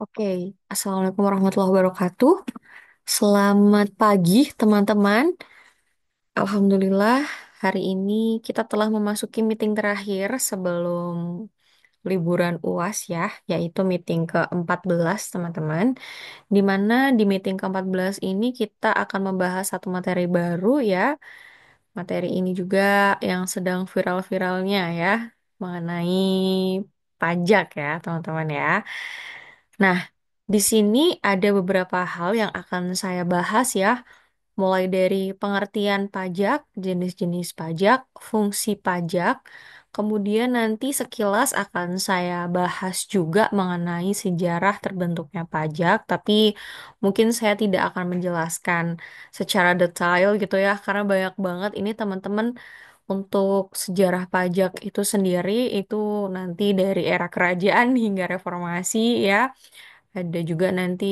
Oke, Assalamualaikum warahmatullahi wabarakatuh. Selamat pagi, teman-teman. Alhamdulillah, hari ini kita telah memasuki meeting terakhir sebelum liburan UAS ya, yaitu meeting ke-14, teman-teman. Di mana di meeting ke-14 ini kita akan membahas satu materi baru ya. Materi ini juga yang sedang viral-viralnya ya, mengenai pajak ya, teman-teman ya. Nah, di sini ada beberapa hal yang akan saya bahas ya, mulai dari pengertian pajak, jenis-jenis pajak, fungsi pajak, kemudian nanti sekilas akan saya bahas juga mengenai sejarah terbentuknya pajak, tapi mungkin saya tidak akan menjelaskan secara detail gitu ya, karena banyak banget ini teman-teman untuk sejarah pajak itu sendiri itu nanti dari era kerajaan hingga reformasi ya. Ada juga nanti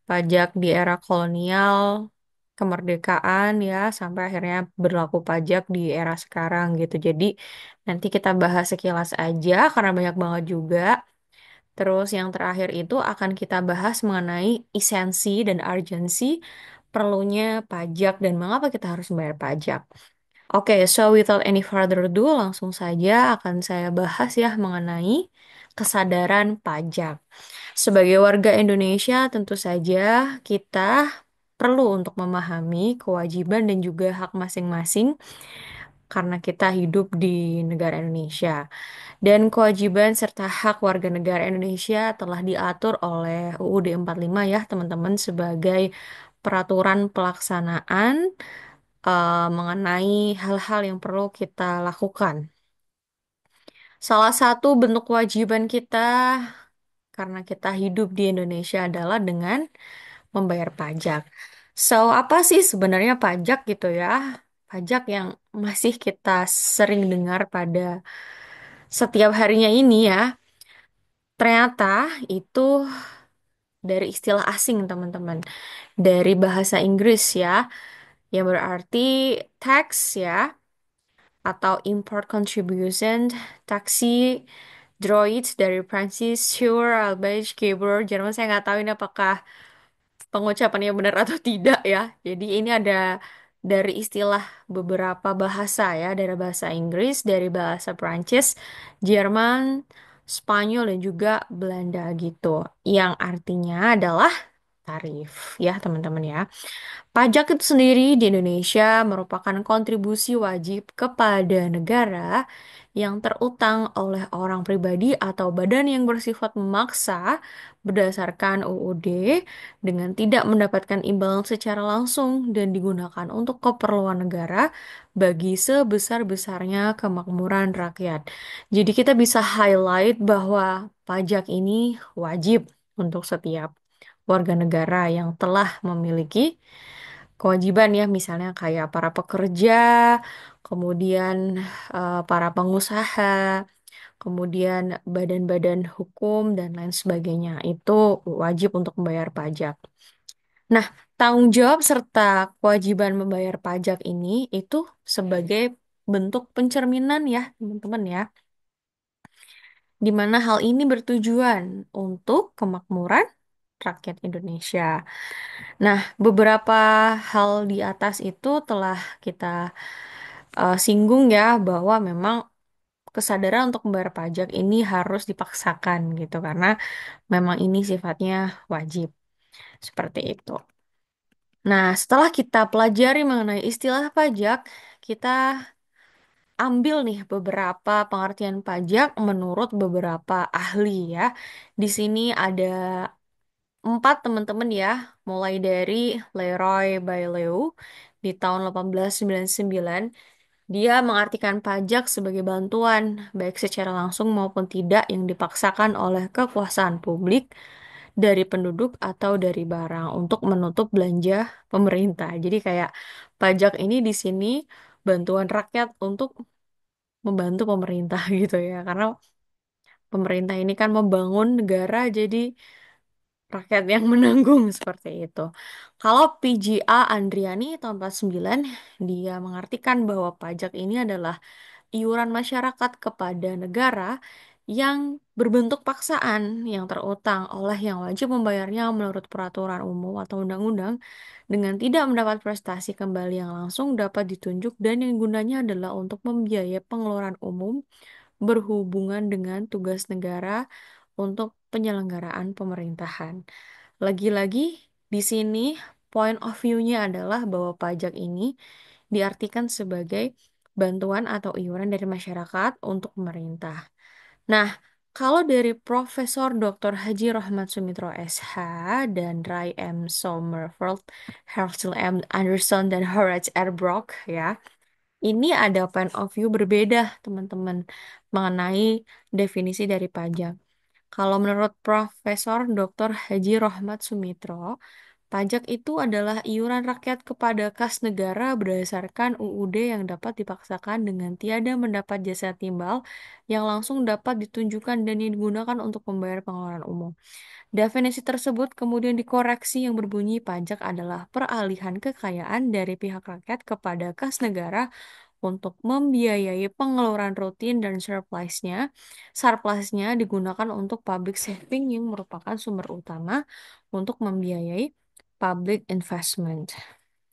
pajak di era kolonial, kemerdekaan ya, sampai akhirnya berlaku pajak di era sekarang gitu. Jadi nanti kita bahas sekilas aja karena banyak banget juga. Terus yang terakhir itu akan kita bahas mengenai esensi dan urgensi perlunya pajak dan mengapa kita harus membayar pajak. Oke, so without any further ado, langsung saja akan saya bahas ya mengenai kesadaran pajak. Sebagai warga Indonesia, tentu saja kita perlu untuk memahami kewajiban dan juga hak masing-masing karena kita hidup di negara Indonesia. Dan kewajiban serta hak warga negara Indonesia telah diatur oleh UUD 45 ya, teman-teman, sebagai peraturan pelaksanaan mengenai hal-hal yang perlu kita lakukan. Salah satu bentuk kewajiban kita karena kita hidup di Indonesia adalah dengan membayar pajak. So, apa sih sebenarnya pajak gitu ya? Pajak yang masih kita sering dengar pada setiap harinya ini ya. Ternyata itu dari istilah asing, teman-teman. Dari bahasa Inggris ya, yang berarti tax ya, atau import contribution, taksi, droid dari Prancis, sure, Albage, keyboard, Jerman, saya nggak tahu ini apakah pengucapannya benar atau tidak ya. Jadi ini ada dari istilah beberapa bahasa ya, dari bahasa Inggris, dari bahasa Prancis, Jerman, Spanyol, dan juga Belanda gitu. Yang artinya adalah tarif ya, teman-teman ya. Pajak itu sendiri di Indonesia merupakan kontribusi wajib kepada negara yang terutang oleh orang pribadi atau badan yang bersifat memaksa berdasarkan UUD dengan tidak mendapatkan imbalan secara langsung dan digunakan untuk keperluan negara bagi sebesar-besarnya kemakmuran rakyat. Jadi kita bisa highlight bahwa pajak ini wajib untuk setiap warga negara yang telah memiliki kewajiban ya, misalnya kayak para pekerja, kemudian para pengusaha, kemudian badan-badan hukum dan lain sebagainya. Itu wajib untuk membayar pajak. Nah, tanggung jawab serta kewajiban membayar pajak ini itu sebagai bentuk pencerminan ya, teman-teman ya, di mana hal ini bertujuan untuk kemakmuran rakyat Indonesia. Nah, beberapa hal di atas itu telah kita singgung ya bahwa memang kesadaran untuk membayar pajak ini harus dipaksakan gitu karena memang ini sifatnya wajib seperti itu. Nah, setelah kita pelajari mengenai istilah pajak, kita ambil nih beberapa pengertian pajak menurut beberapa ahli ya. Di sini ada empat teman-teman ya, mulai dari Leroy Baileu di tahun 1899. Dia mengartikan pajak sebagai bantuan, baik secara langsung maupun tidak, yang dipaksakan oleh kekuasaan publik dari penduduk atau dari barang untuk menutup belanja pemerintah. Jadi kayak pajak ini di sini bantuan rakyat untuk membantu pemerintah gitu ya. Karena pemerintah ini kan membangun negara, jadi rakyat yang menanggung seperti itu. Kalau PGA Andriani tahun 49, dia mengartikan bahwa pajak ini adalah iuran masyarakat kepada negara yang berbentuk paksaan yang terutang oleh yang wajib membayarnya menurut peraturan umum atau undang-undang dengan tidak mendapat prestasi kembali yang langsung dapat ditunjuk dan yang gunanya adalah untuk membiayai pengeluaran umum berhubungan dengan tugas negara untuk penyelenggaraan pemerintahan. Lagi-lagi di sini point of view-nya adalah bahwa pajak ini diartikan sebagai bantuan atau iuran dari masyarakat untuk pemerintah. Nah, kalau dari Profesor Dr. Haji Rohmat Sumitro SH dan Ray M. Sommerfeld, Herschel M. Anderson, dan Horace R. Brock ya, ini ada point of view berbeda, teman-teman, mengenai definisi dari pajak. Kalau menurut Profesor Dr. Haji Rohmat Sumitro, pajak itu adalah iuran rakyat kepada kas negara berdasarkan UUD yang dapat dipaksakan dengan tiada mendapat jasa timbal yang langsung dapat ditunjukkan dan digunakan untuk membayar pengeluaran umum. Definisi tersebut kemudian dikoreksi yang berbunyi pajak adalah peralihan kekayaan dari pihak rakyat kepada kas negara untuk membiayai pengeluaran rutin dan surplusnya. Surplusnya digunakan untuk public saving yang merupakan sumber utama untuk membiayai public investment.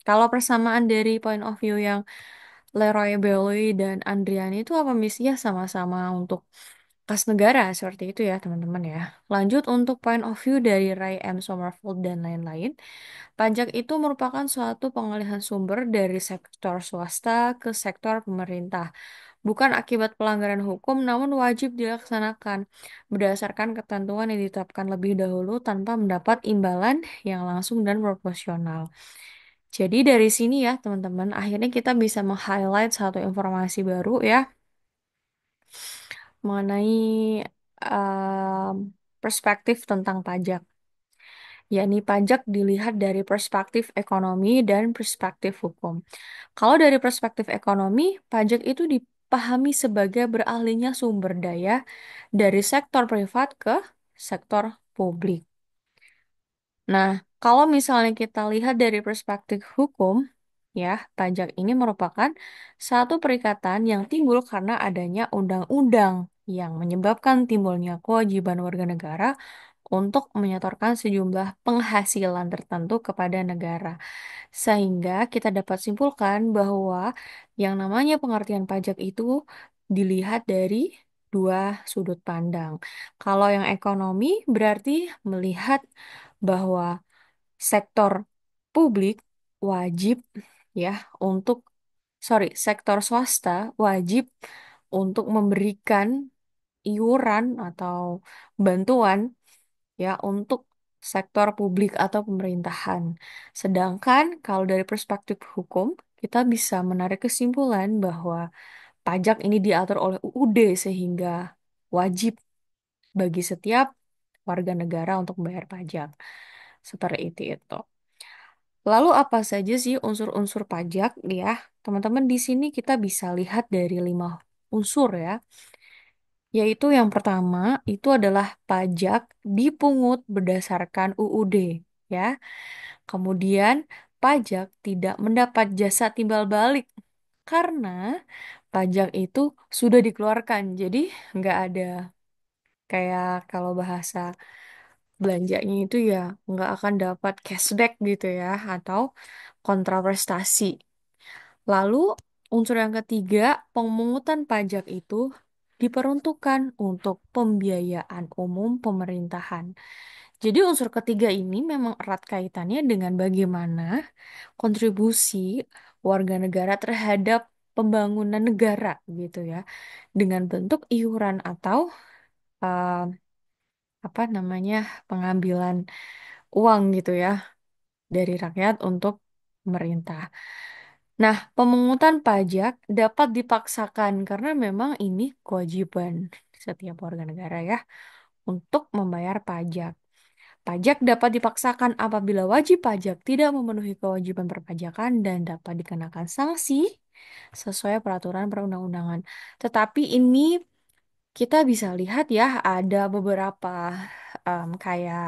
Kalau persamaan dari point of view yang Leroy Belloy dan Andriani itu apa misinya sama-sama untuk kas negara seperti itu ya teman-teman ya. Lanjut untuk point of view dari Ray M. Sommerfeld dan lain-lain. Pajak itu merupakan suatu pengalihan sumber dari sektor swasta ke sektor pemerintah. Bukan akibat pelanggaran hukum, namun wajib dilaksanakan berdasarkan ketentuan yang ditetapkan lebih dahulu tanpa mendapat imbalan yang langsung dan proporsional. Jadi dari sini ya teman-teman, akhirnya kita bisa meng-highlight satu informasi baru ya mengenai perspektif tentang pajak. Yakni pajak dilihat dari perspektif ekonomi dan perspektif hukum. Kalau dari perspektif ekonomi, pajak itu dipahami sebagai beralihnya sumber daya dari sektor privat ke sektor publik. Nah, kalau misalnya kita lihat dari perspektif hukum, ya, pajak ini merupakan satu perikatan yang timbul karena adanya undang-undang yang menyebabkan timbulnya kewajiban warga negara untuk menyetorkan sejumlah penghasilan tertentu kepada negara. Sehingga kita dapat simpulkan bahwa yang namanya pengertian pajak itu dilihat dari dua sudut pandang. Kalau yang ekonomi berarti melihat bahwa sektor publik wajib ya untuk sektor swasta wajib untuk memberikan iuran atau bantuan ya untuk sektor publik atau pemerintahan. Sedangkan kalau dari perspektif hukum, kita bisa menarik kesimpulan bahwa pajak ini diatur oleh UUD sehingga wajib bagi setiap warga negara untuk membayar pajak. Seperti itu. Lalu apa saja sih unsur-unsur pajak ya? Teman-teman di sini kita bisa lihat dari 5 unsur ya. Yaitu yang pertama itu adalah pajak dipungut berdasarkan UUD ya. Kemudian pajak tidak mendapat jasa timbal balik karena pajak itu sudah dikeluarkan. Jadi nggak ada kayak kalau bahasa belanjanya itu ya nggak akan dapat cashback gitu ya atau kontraprestasi. Lalu unsur yang ketiga, pemungutan pajak itu diperuntukkan untuk pembiayaan umum pemerintahan. Jadi unsur ketiga ini memang erat kaitannya dengan bagaimana kontribusi warga negara terhadap pembangunan negara gitu ya, dengan bentuk iuran atau eh, apa namanya pengambilan uang gitu ya dari rakyat untuk pemerintah. Nah, pemungutan pajak dapat dipaksakan karena memang ini kewajiban setiap warga negara ya untuk membayar pajak. Pajak dapat dipaksakan apabila wajib pajak tidak memenuhi kewajiban perpajakan dan dapat dikenakan sanksi sesuai peraturan perundang-undangan. Tetapi ini kita bisa lihat ya ada beberapa kayak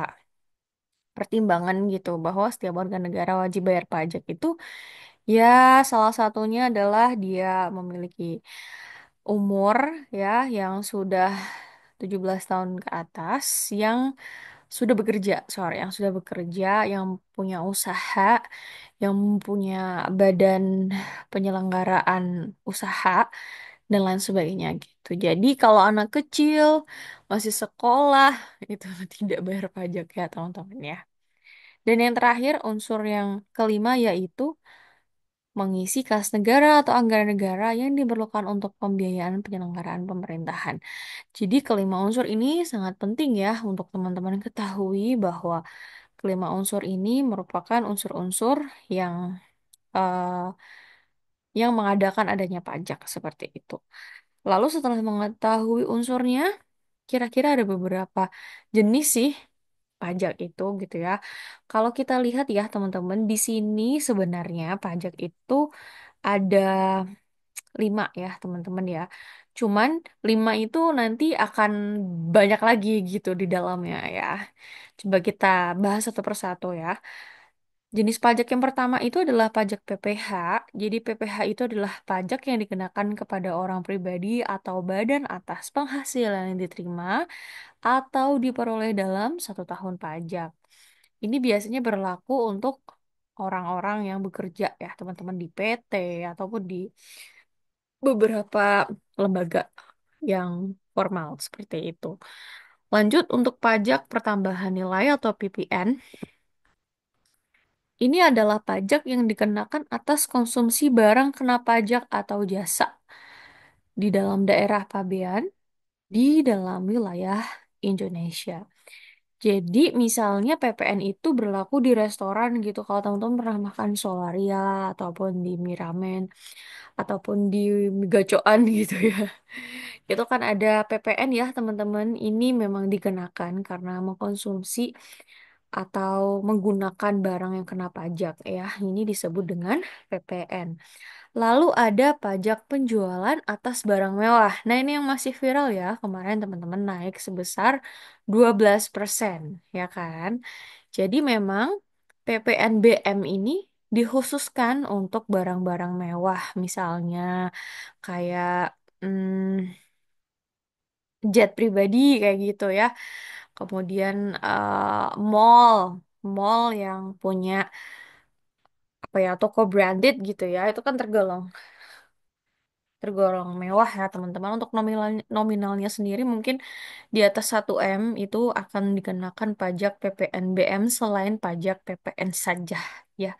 pertimbangan gitu bahwa setiap warga negara wajib bayar pajak itu ya salah satunya adalah dia memiliki umur ya yang sudah 17 tahun ke atas yang sudah bekerja, sorry, yang sudah bekerja, yang punya usaha, yang punya badan penyelenggaraan usaha, dan lain sebagainya gitu. Jadi kalau anak kecil masih sekolah, itu tidak bayar pajak ya teman-teman ya. Dan yang terakhir, unsur yang kelima yaitu mengisi kas negara atau anggaran negara yang diperlukan untuk pembiayaan penyelenggaraan pemerintahan. Jadi kelima unsur ini sangat penting ya untuk teman-teman ketahui bahwa kelima unsur ini merupakan unsur-unsur yang eh, yang mengadakan adanya pajak seperti itu. Lalu setelah mengetahui unsurnya, kira-kira ada beberapa jenis sih pajak itu gitu ya. Kalau kita lihat ya teman-teman, di sini sebenarnya pajak itu ada 5 ya teman-teman ya. Cuman 5 itu nanti akan banyak lagi gitu di dalamnya ya. Coba kita bahas satu persatu ya. Jenis pajak yang pertama itu adalah pajak PPh. Jadi PPh itu adalah pajak yang dikenakan kepada orang pribadi atau badan atas penghasilan yang diterima atau diperoleh dalam 1 tahun pajak. Ini biasanya berlaku untuk orang-orang yang bekerja ya, teman-teman di PT ataupun di beberapa lembaga yang formal seperti itu. Lanjut untuk pajak pertambahan nilai atau PPN. Ini adalah pajak yang dikenakan atas konsumsi barang kena pajak atau jasa di dalam daerah pabean di dalam wilayah Indonesia. Jadi misalnya PPN itu berlaku di restoran gitu. Kalau teman-teman pernah makan Solaria ataupun di Miramen ataupun di Gacoan gitu ya. Itu kan ada PPN ya teman-teman. Ini memang dikenakan karena mengkonsumsi atau menggunakan barang yang kena pajak ya. Ini disebut dengan PPN. Lalu ada pajak penjualan atas barang mewah. Nah, ini yang masih viral ya. Kemarin teman-teman naik sebesar 12%, ya kan? Jadi memang PPNBM ini dikhususkan untuk barang-barang mewah. Misalnya kayak jet pribadi kayak gitu ya. Kemudian mall, mall yang punya apa ya toko branded gitu ya, itu kan tergolong mewah ya teman-teman. Untuk nominalnya sendiri mungkin di atas 1 M itu akan dikenakan pajak PPNBM selain pajak PPN saja ya.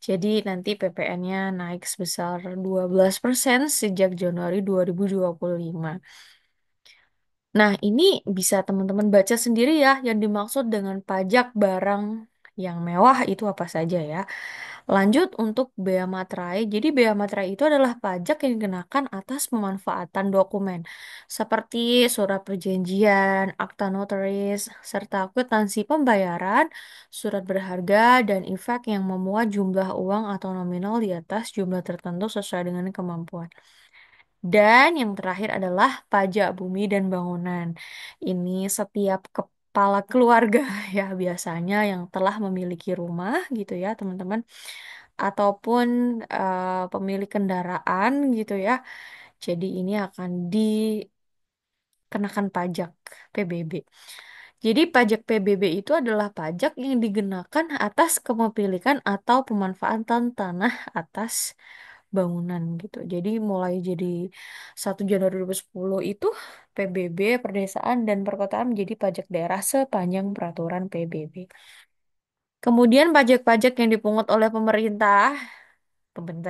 Jadi nanti PPN-nya naik sebesar 12% sejak Januari 2025. Nah, ini bisa teman-teman baca sendiri ya yang dimaksud dengan pajak barang yang mewah itu apa saja ya. Lanjut untuk bea materai. Jadi bea materai itu adalah pajak yang dikenakan atas pemanfaatan dokumen seperti surat perjanjian, akta notaris, serta kwitansi pembayaran, surat berharga, dan efek yang memuat jumlah uang atau nominal di atas jumlah tertentu sesuai dengan kemampuan. Dan yang terakhir adalah pajak bumi dan bangunan. Ini setiap kepala keluarga ya biasanya yang telah memiliki rumah gitu ya teman-teman ataupun pemilik kendaraan gitu ya. Jadi ini akan dikenakan pajak PBB. Jadi pajak PBB itu adalah pajak yang dikenakan atas kepemilikan atau pemanfaatan tanah atas bangunan gitu. Jadi mulai jadi 1 Januari 2010 itu PBB, perdesaan dan perkotaan menjadi pajak daerah sepanjang peraturan PBB. Kemudian pajak-pajak yang dipungut oleh pemerintah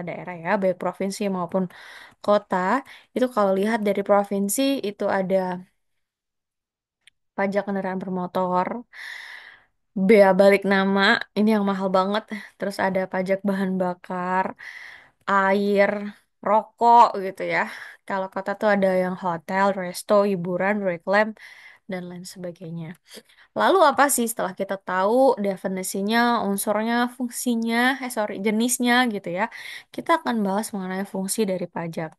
daerah ya, baik provinsi maupun kota, itu kalau lihat dari provinsi itu ada pajak kendaraan bermotor, bea balik nama, ini yang mahal banget. Terus ada pajak bahan bakar, air, rokok gitu ya. Kalau kota tuh ada yang hotel, resto, hiburan, reklam, dan lain sebagainya. Lalu apa sih setelah kita tahu definisinya, unsurnya, fungsinya, sorry, jenisnya gitu ya. Kita akan bahas mengenai fungsi dari pajak.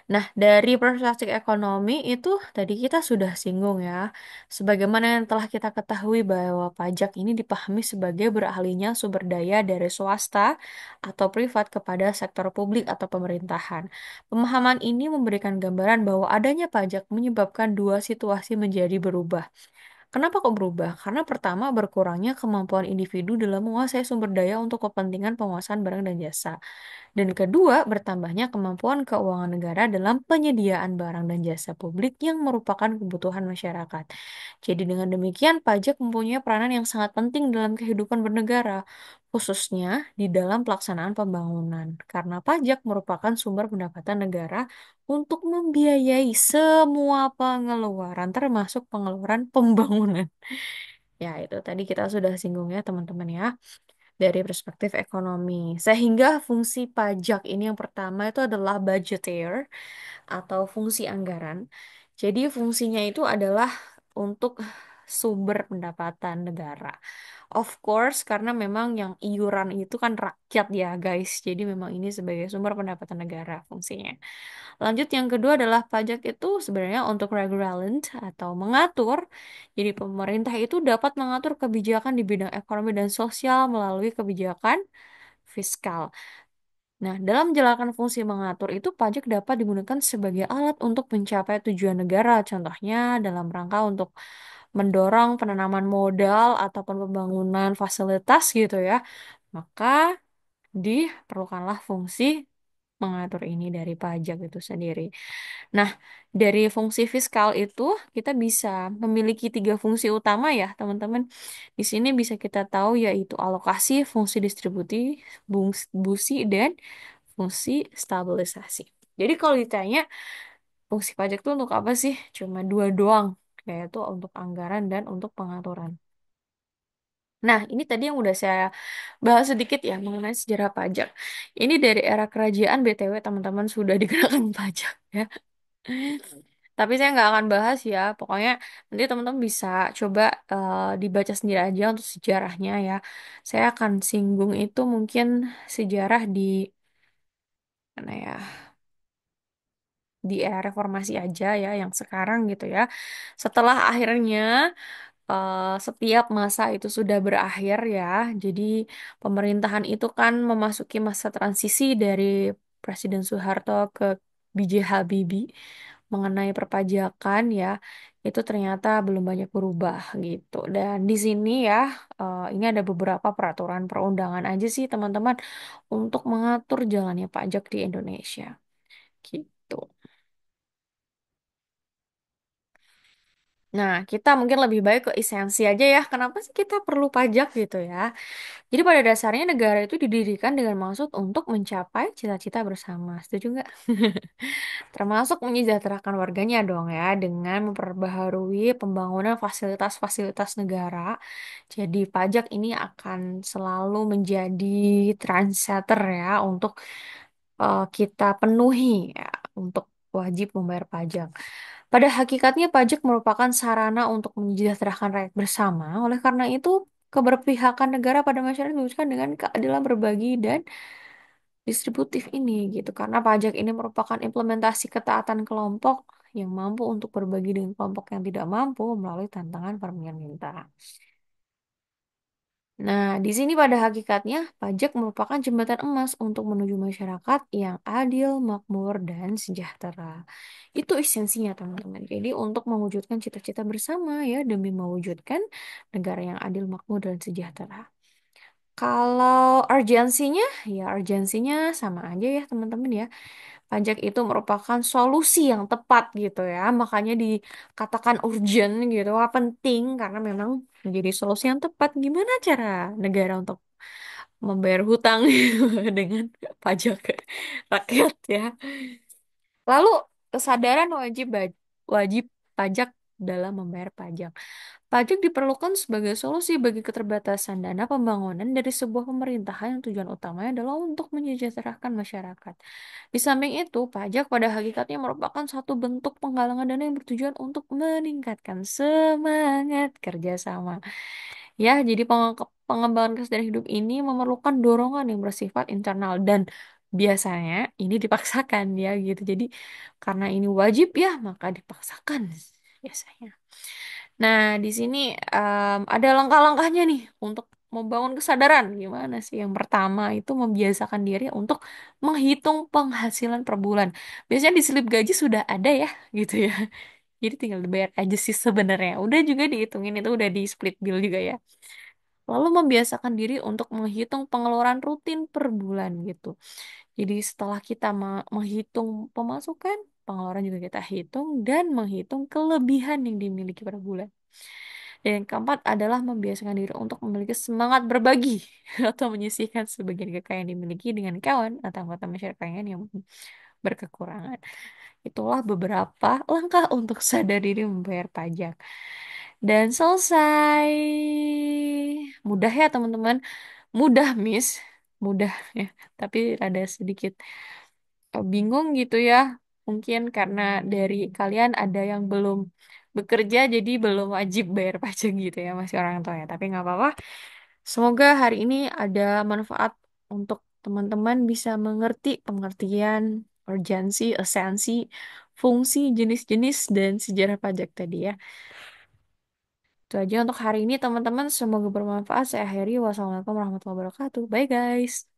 Nah, dari perspektif ekonomi itu tadi kita sudah singgung ya. Sebagaimana yang telah kita ketahui bahwa pajak ini dipahami sebagai beralihnya sumber daya dari swasta atau privat kepada sektor publik atau pemerintahan. Pemahaman ini memberikan gambaran bahwa adanya pajak menyebabkan dua situasi menjadi berubah. Kenapa kok berubah? Karena pertama berkurangnya kemampuan individu dalam menguasai sumber daya untuk kepentingan penguasaan barang dan jasa. Dan kedua, bertambahnya kemampuan keuangan negara dalam penyediaan barang dan jasa publik yang merupakan kebutuhan masyarakat. Jadi dengan demikian, pajak mempunyai peranan yang sangat penting dalam kehidupan bernegara, khususnya di dalam pelaksanaan pembangunan. Karena pajak merupakan sumber pendapatan negara untuk membiayai semua pengeluaran, termasuk pengeluaran pembangunan. Ya, itu tadi kita sudah singgung ya, teman-teman ya dari perspektif ekonomi. Sehingga fungsi pajak ini yang pertama itu adalah budgeteer atau fungsi anggaran. Jadi fungsinya itu adalah untuk sumber pendapatan negara. Of course, karena memang yang iuran itu kan rakyat ya guys. Jadi memang ini sebagai sumber pendapatan negara fungsinya. Lanjut yang kedua adalah pajak itu sebenarnya untuk regulant atau mengatur. Jadi pemerintah itu dapat mengatur kebijakan di bidang ekonomi dan sosial melalui kebijakan fiskal. Nah, dalam menjalankan fungsi mengatur itu pajak dapat digunakan sebagai alat untuk mencapai tujuan negara. Contohnya dalam rangka untuk mendorong penanaman modal ataupun pembangunan fasilitas gitu ya. Maka diperlukanlah fungsi mengatur ini dari pajak itu sendiri. Nah, dari fungsi fiskal itu kita bisa memiliki tiga fungsi utama ya, teman-teman. Di sini bisa kita tahu yaitu alokasi, fungsi distribusi, dan fungsi stabilisasi. Jadi kalau ditanya fungsi pajak itu untuk apa sih? Cuma dua doang, yaitu untuk anggaran dan untuk pengaturan. Nah, ini tadi yang udah saya bahas sedikit ya mengenai sejarah pajak. Ini dari era kerajaan BTW teman-teman sudah dikenakan pajak ya. Tapi saya nggak akan bahas ya. Pokoknya nanti teman-teman bisa coba dibaca sendiri aja untuk sejarahnya ya. Saya akan singgung itu mungkin sejarah di mana ya? Di era reformasi aja ya, yang sekarang gitu ya. Setelah akhirnya setiap masa itu sudah berakhir ya. Jadi pemerintahan itu kan memasuki masa transisi dari Presiden Soeharto ke B.J. Habibie mengenai perpajakan ya. Itu ternyata belum banyak berubah gitu. Dan di sini ya, ini ada beberapa peraturan perundangan aja sih teman-teman untuk mengatur jalannya pajak di Indonesia. Gitu. Nah, kita mungkin lebih baik ke esensi aja ya. Kenapa sih kita perlu pajak gitu ya? Jadi pada dasarnya negara itu didirikan dengan maksud untuk mencapai cita-cita bersama. Setuju nggak? Termasuk menyejahterakan warganya dong ya, dengan memperbaharui pembangunan fasilitas-fasilitas negara. Jadi pajak ini akan selalu menjadi trendsetter ya untuk kita penuhi ya, untuk wajib membayar pajak. Pada hakikatnya pajak merupakan sarana untuk menyejahterakan rakyat bersama. Oleh karena itu, keberpihakan negara pada masyarakat diwujudkan dengan keadilan berbagi dan distributif ini gitu. Karena pajak ini merupakan implementasi ketaatan kelompok yang mampu untuk berbagi dengan kelompok yang tidak mampu melalui tantangan pemerintah. Nah, di sini pada hakikatnya pajak merupakan jembatan emas untuk menuju masyarakat yang adil, makmur, dan sejahtera. Itu esensinya, teman-teman. Jadi, untuk mewujudkan cita-cita bersama ya demi mewujudkan negara yang adil, makmur, dan sejahtera. Kalau urgensinya, ya urgensinya sama aja ya, teman-teman ya. Pajak itu merupakan solusi yang tepat gitu ya. Makanya dikatakan urgent gitu. Wah, penting karena memang menjadi solusi yang tepat. Gimana cara negara untuk membayar hutang dengan pajak rakyat ya. Lalu kesadaran wajib pajak dalam membayar pajak. Pajak diperlukan sebagai solusi bagi keterbatasan dana pembangunan dari sebuah pemerintahan yang tujuan utamanya adalah untuk menyejahterakan masyarakat. Di samping itu, pajak pada hakikatnya merupakan satu bentuk penggalangan dana yang bertujuan untuk meningkatkan semangat kerjasama. Ya, jadi pengembangan kesadaran hidup ini memerlukan dorongan yang bersifat internal dan biasanya ini dipaksakan ya gitu. Jadi karena ini wajib ya, maka dipaksakan biasanya. Nah, di sini ada langkah-langkahnya nih untuk membangun kesadaran. Gimana sih? Yang pertama itu membiasakan diri untuk menghitung penghasilan per bulan. Biasanya di slip gaji sudah ada ya, gitu ya. Jadi tinggal dibayar aja sih sebenarnya. Udah juga dihitungin itu udah di split bill juga ya. Lalu membiasakan diri untuk menghitung pengeluaran rutin per bulan gitu. Jadi setelah kita menghitung pemasukan, pengeluaran juga kita hitung dan menghitung kelebihan yang dimiliki per bulan. Dan yang keempat adalah membiasakan diri untuk memiliki semangat berbagi atau menyisihkan sebagian kekayaan yang dimiliki dengan kawan atau anggota masyarakat yang berkekurangan. Itulah beberapa langkah untuk sadar diri membayar pajak. Dan selesai. Mudah ya teman-teman. Mudah, Miss. Mudah ya. Tapi ada sedikit bingung gitu ya. Mungkin karena dari kalian ada yang belum bekerja jadi belum wajib bayar pajak gitu ya masih orang tua ya. Tapi nggak apa-apa. Semoga hari ini ada manfaat untuk teman-teman bisa mengerti pengertian urgensi, esensi, fungsi, jenis-jenis, dan sejarah pajak tadi ya. Itu aja untuk hari ini teman-teman. Semoga bermanfaat. Saya akhiri. Wassalamualaikum warahmatullahi wabarakatuh. Bye guys.